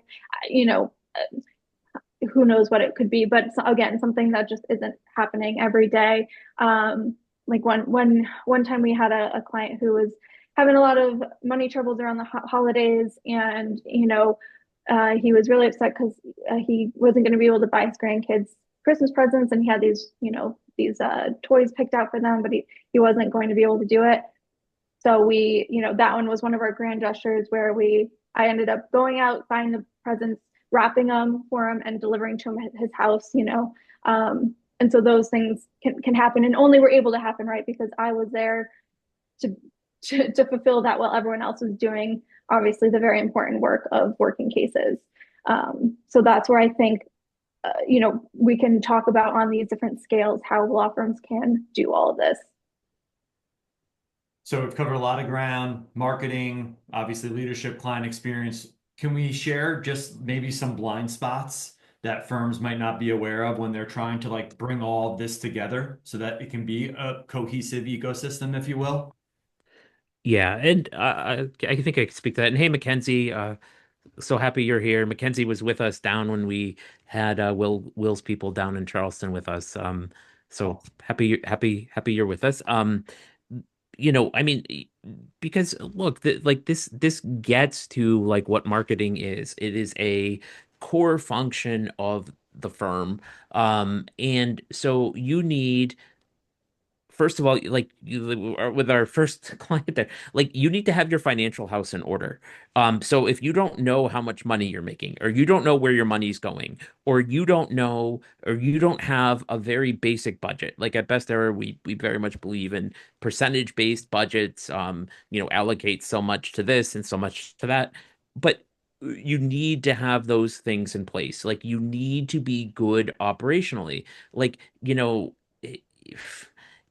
who knows what it could be, but again, something that just isn't happening every day. Like one time we had a client who was having a lot of money troubles around the holidays, and he was really upset because he wasn't going to be able to buy his grandkids Christmas presents, and he had these toys picked out for them, but he wasn't going to be able to do it. So that one was one of our grand gestures where I ended up going out, buying the presents, wrapping them for him, and delivering to him at his house. And so those things can happen, and only were able to happen, right? Because I was there to to fulfill that while everyone else was doing obviously the very important work of working cases. So that's where I think we can talk about on these different scales how law firms can do all of this. So we've covered a lot of ground, marketing, obviously leadership, client experience. Can we share just maybe some blind spots that firms might not be aware of when they're trying to like bring all of this together so that it can be a cohesive ecosystem, if you will? Yeah, and I think I can speak to that. And hey, Mackenzie, so happy you're here. Mackenzie was with us down when we had Will's people down in Charleston with us. So happy you're with us. I mean, because look, like this gets to like what marketing is. It is a core function of the firm. And so you need first of all, like with our first client there, like you need to have your financial house in order. So if you don't know how much money you're making, or you don't know where your money's going, or you don't know, or you don't have a very basic budget, like at Best Era, we very much believe in percentage-based budgets. Allocate so much to this and so much to that, but you need to have those things in place. Like you need to be good operationally. Like,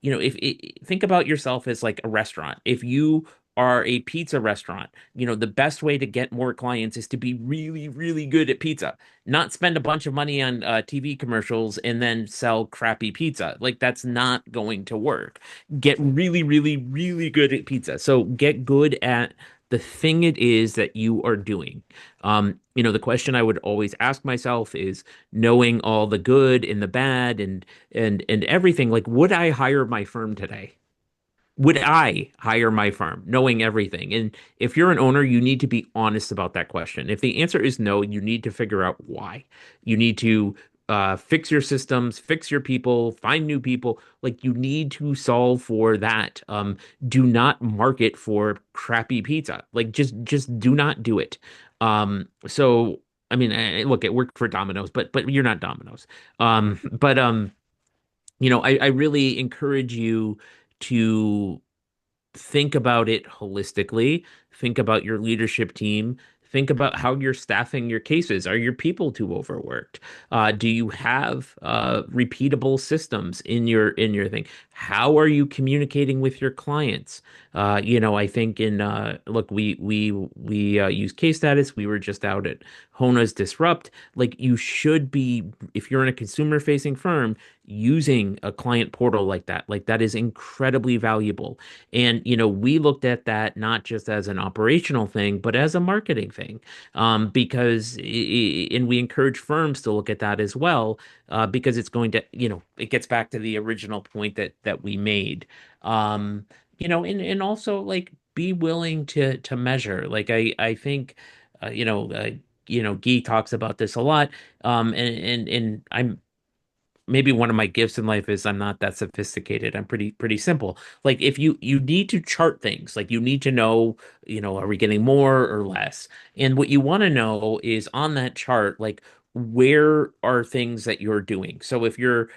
if think about yourself as like a restaurant. If you are a pizza restaurant, the best way to get more clients is to be really, really good at pizza, not spend a bunch of money on TV commercials and then sell crappy pizza. Like that's not going to work. Get really, really, really good at pizza. So get good at the thing it is that you are doing. The question I would always ask myself is knowing all the good and the bad and everything, like would I hire my firm today? Would I hire my firm knowing everything? And if you're an owner, you need to be honest about that question. If the answer is no, you need to figure out why. You need to fix your systems, fix your people, find new people. Like you need to solve for that. Do not market for crappy pizza. Like just do not do it. So I mean, look, it worked for Domino's, but you're not Domino's. But I really encourage you to think about it holistically. Think about your leadership team. Think about how you're staffing your cases. Are your people too overworked? Do you have repeatable systems in your thing? How are you communicating with your clients? I think in look, we use case status. We were just out at Hona's Disrupt. Like you should be, if you're in a consumer facing firm, using a client portal like that. Like that is incredibly valuable. And, we looked at that not just as an operational thing, but as a marketing thing. And we encourage firms to look at that as well, because it's going to, it gets back to the original point that we made. And also like be willing to measure. Like I think, Guy talks about this a lot. And I'm maybe one of my gifts in life is I'm not that sophisticated. I'm pretty simple. Like if you need to chart things, like you need to know, are we getting more or less? And what you want to know is on that chart, like where are things that you're doing? So if you're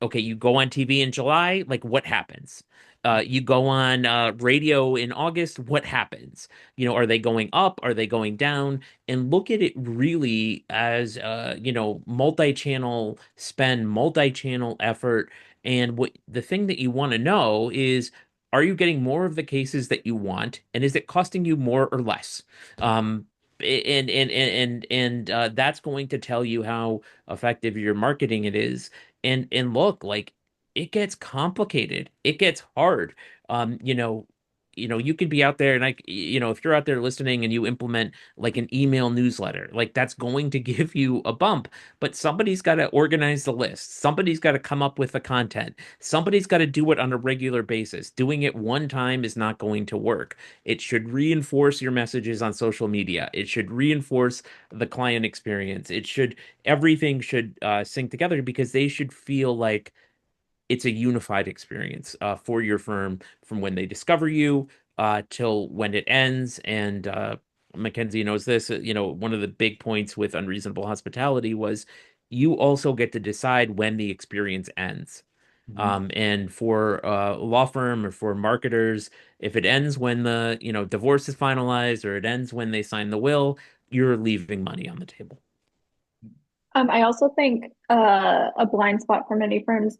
okay, you go on TV in July, like what happens? You go on radio in August, what happens? Are they going up? Are they going down? And look at it really as multi-channel spend, multi-channel effort. And what the thing that you want to know is, are you getting more of the cases that you want? And is it costing you more or less? And that's going to tell you how effective your marketing it is. And look, like it gets complicated. It gets hard. Um, you know, you could be out there and if you're out there listening and you implement like an email newsletter, like that's going to give you a bump, but somebody's got to organize the list. Somebody's got to come up with the content. Somebody's got to do it on a regular basis. Doing it one time is not going to work. It should reinforce your messages on social media. It should reinforce the client experience. Everything should sync together because they should feel like it's a unified experience for your firm from when they discover you till when it ends. And Mackenzie knows this. One of the big points with unreasonable hospitality was you also get to decide when the experience ends. Mhm. And for a law firm or for marketers, if it ends when the divorce is finalized or it ends when they sign the will, you're leaving money on the table. I also think a blind spot for many firms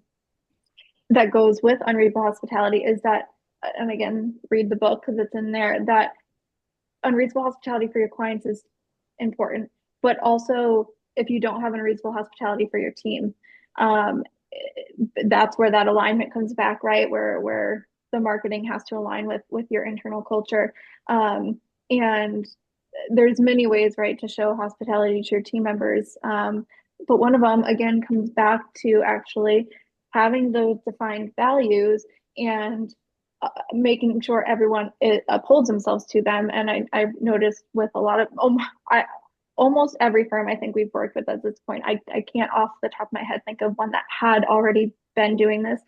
that goes with unreasonable hospitality is that, and again, read the book because it's in there, that unreasonable hospitality for your clients is important, but also if you don't have unreasonable hospitality for your team, um, that's where that alignment comes back, right? Where the marketing has to align with your internal culture, and there's many ways, right, to show hospitality to your team members. But one of them again comes back to actually having those defined values and making sure everyone upholds themselves to them. And I've noticed with a lot of almost every firm I think we've worked with at this point, I can't off the top of my head think of one that had already been doing this,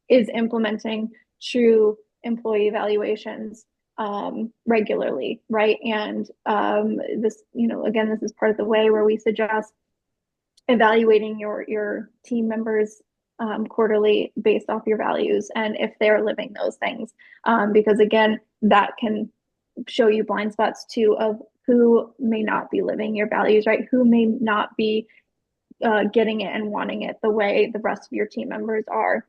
is implementing true employee evaluations regularly, right? And this, again, this is part of the way where we suggest evaluating your team members quarterly based off your values and if they're living those things. Because again, that can show you blind spots too of who may not be living your values, right? Who may not be getting it and wanting it the way the rest of your team members are.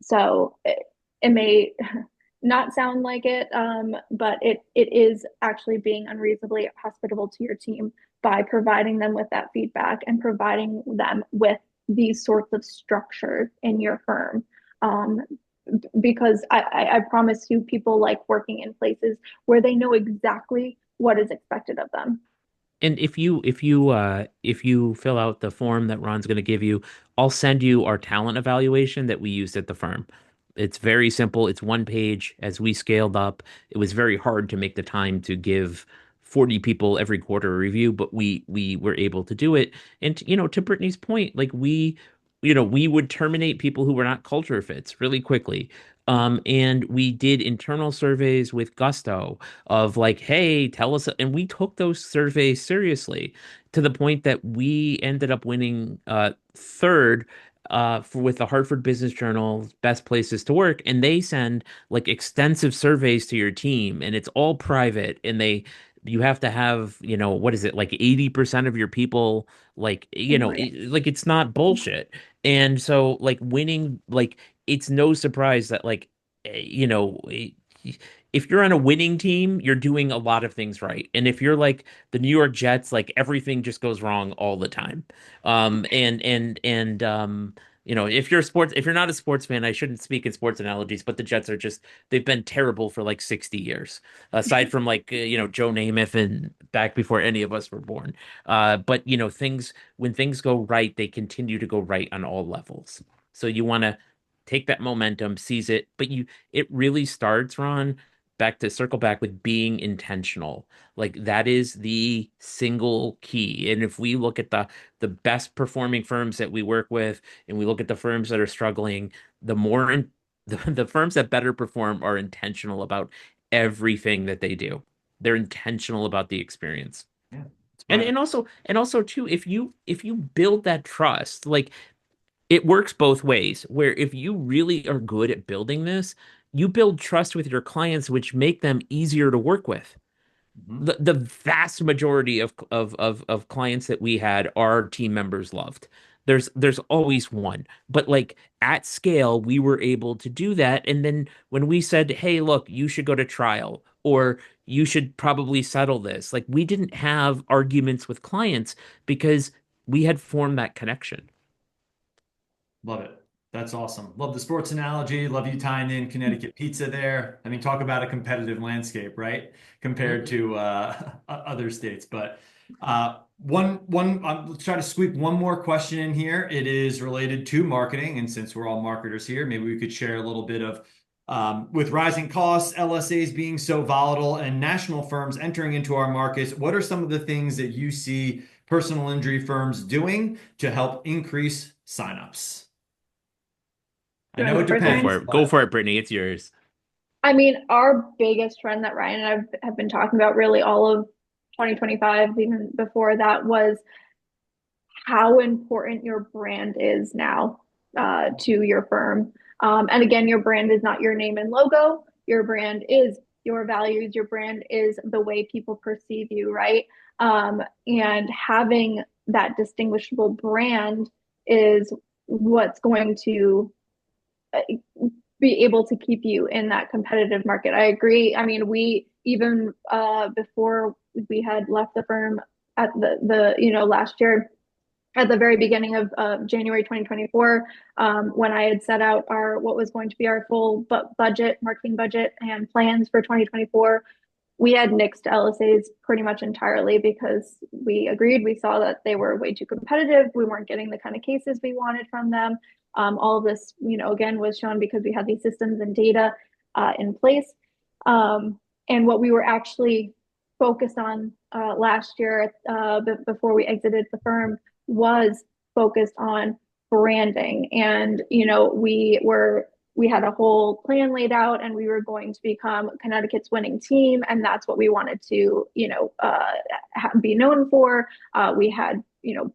So it may not sound like it, but it is actually being unreasonably hospitable to your team by providing them with that feedback and providing them with these sorts of structures in your firm. Because I promise you, people like working in places where they know exactly what is expected of them. And if you fill out the form that Ron's going to give you, I'll send you our talent evaluation that we used at the firm. It's very simple. It's one page. As we scaled up, it was very hard to make the time to give 40 people every quarter a review, but we were able to do it. And to Brittany's point, like we would terminate people who were not culture fits really quickly. And we did internal surveys with gusto of like, hey, tell us. And we took those surveys seriously to the point that we ended up winning third with the Hartford Business Journal's best places to work. And they send like extensive surveys to your team, and it's all private. And you have to have, what is it, like 80% of your people, like, Right. like it's not bullshit. And so, like, winning, like, it's no surprise that, like, if you're on a winning team, you're doing a lot of things right. And if you're like the New York Jets, like everything just goes wrong all the time. If you're not a sports fan, I shouldn't speak in sports analogies, but the Jets are just, they've been terrible for like 60 years, aside from like, Joe Namath and back before any of us were born. But when things go right, they continue to go right on all levels. So you want to take that momentum, seize it, but it really starts, Ron, back to circle back with being intentional. Like that is the single key. And if we look at the best performing firms that we work with, and we look at the firms that are struggling, the firms that better perform are intentional about everything that they do. They're intentional about the experience. Yeah, that's And what and also too, if you build that trust, like it works both ways, where if you really are good at building this, you build trust with your clients, which make them easier to work with. mhm. The vast majority of clients that we had, our team members loved. There's always one, but like at scale, we were able to do that. And then when we said, "Hey, look, you should go to trial," or "You should probably settle this," like we didn't have arguments with clients because we had formed that connection. Love it. That's awesome. Love the sports analogy. Love you tying in Connecticut pizza there. I mean, talk about a competitive landscape, right? Compared Mhm. to other states. But let's try to squeak one more question in here. It is related to marketing, and since we're all marketers here, maybe we could share a little bit of with rising costs, LSAs being so volatile, and national firms entering into our markets. What are some of the things that you see personal injury firms doing to help increase signups? Do I you want know to it go first, Go Ryan? for depends, it. Go but for it, Brittany. It's yours. I mean, our biggest trend that Ryan and I have been talking about really all of 2025, even before that, was how important your brand is now to your firm. And again, your brand is not your name and logo. Your brand is your values. Your brand is the way people perceive you, right? And having that distinguishable brand is what's going to uh, be able to keep you in that competitive market. I agree. I mean, we even before we had left the firm at the last year at the very beginning of January 2024, when I had set out our what was going to be our full budget, marketing budget, and plans for 2024, we had nixed LSAs pretty much entirely because we agreed. We saw that they were way too competitive. We weren't getting the kind of cases we wanted from them. All of this, again, was shown because we had these systems and data in place. And what we were actually focused on last year, before we exited the firm, was focused on branding. And, we had a whole plan laid out and we were going to become Connecticut's winning team. And that's what we wanted to, be known for. We had,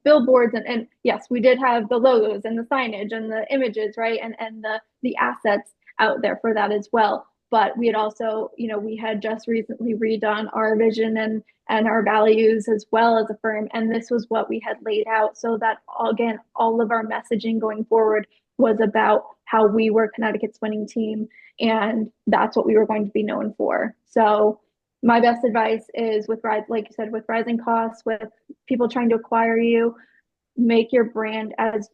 billboards and yes, we did have the logos and the signage and the images, right? And the assets out there for that as well. But we had also, we had just recently redone our vision and our values as well as a firm. And this was what we had laid out so that, again, all of our messaging going forward was about how we were Connecticut's winning team. And that's what we were going to be known for. So my best advice is like you said, with rising costs, with people trying to acquire you, make your brand as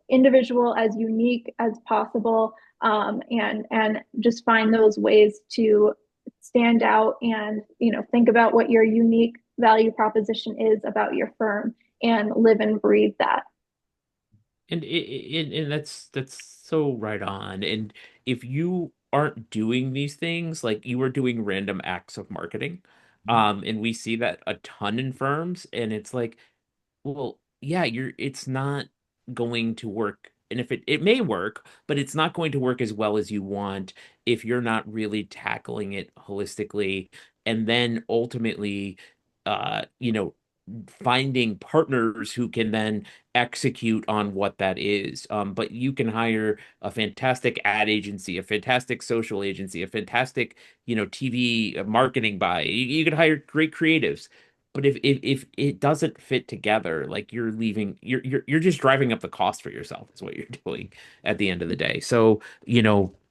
individual, as unique as possible, and just find those ways to stand out and think about what your unique value proposition is about your firm and live and breathe that. And that's so right on. And if you aren't doing these things, like you are doing random acts of marketing, and we see that a ton in firms, and it's like, well, yeah, it's not going to work. And if it may work, but it's not going to work as well as you want if you're not really tackling it holistically. And then ultimately, finding partners who can then execute on what that is. But you can hire a fantastic ad agency, a fantastic social agency, a fantastic, TV marketing buy. You could hire great creatives. But if it doesn't fit together, like you're leaving, you're just driving up the cost for yourself is what you're doing at the end of the day. So,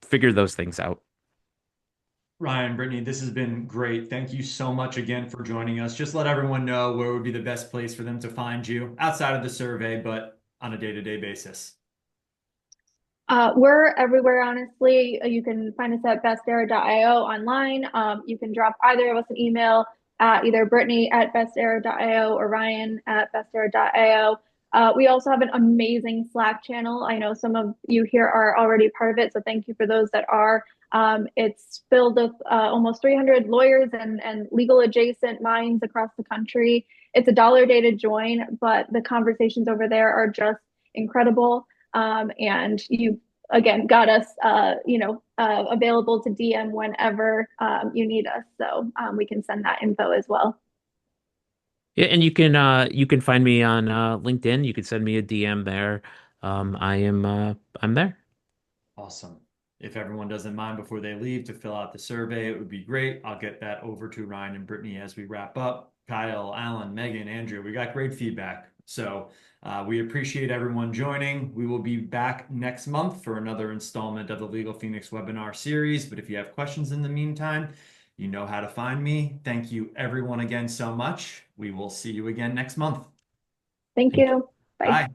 figure those things out. Ryan, Brittany, this has been great. Thank you so much again for joining us. Just let everyone know where would be the best place for them to find you outside of the survey, but on a day-to-day basis. We're everywhere, honestly. You can find us at bestera.io online. You can drop either of us an email at either Brittany at bestera.io or Ryan at bestera.io. We also have an amazing Slack channel. I know some of you here are already part of it, so thank you for those that are. It's filled with almost 300 lawyers and legal adjacent minds across the country. It's $1 a day to join, but the conversations over there are just incredible. And you again got us available to DM whenever you need us, so we can send that info as well. Yeah, and you can find me on LinkedIn. You can send me a DM there. I'm there. Awesome. If everyone doesn't mind before they leave to fill out the survey, it would be great. I'll get that over to Ryan and Brittany as we wrap up. Kyle, Alan, Megan, Andrew, we got great feedback. So we appreciate everyone joining. We will be back next month for another installment of the Legal Phoenix webinar series. But if you have questions in the meantime, you know how to find me. Thank you everyone again so much. We will see you again next month. Thank Thank you. you. Bye. Bye.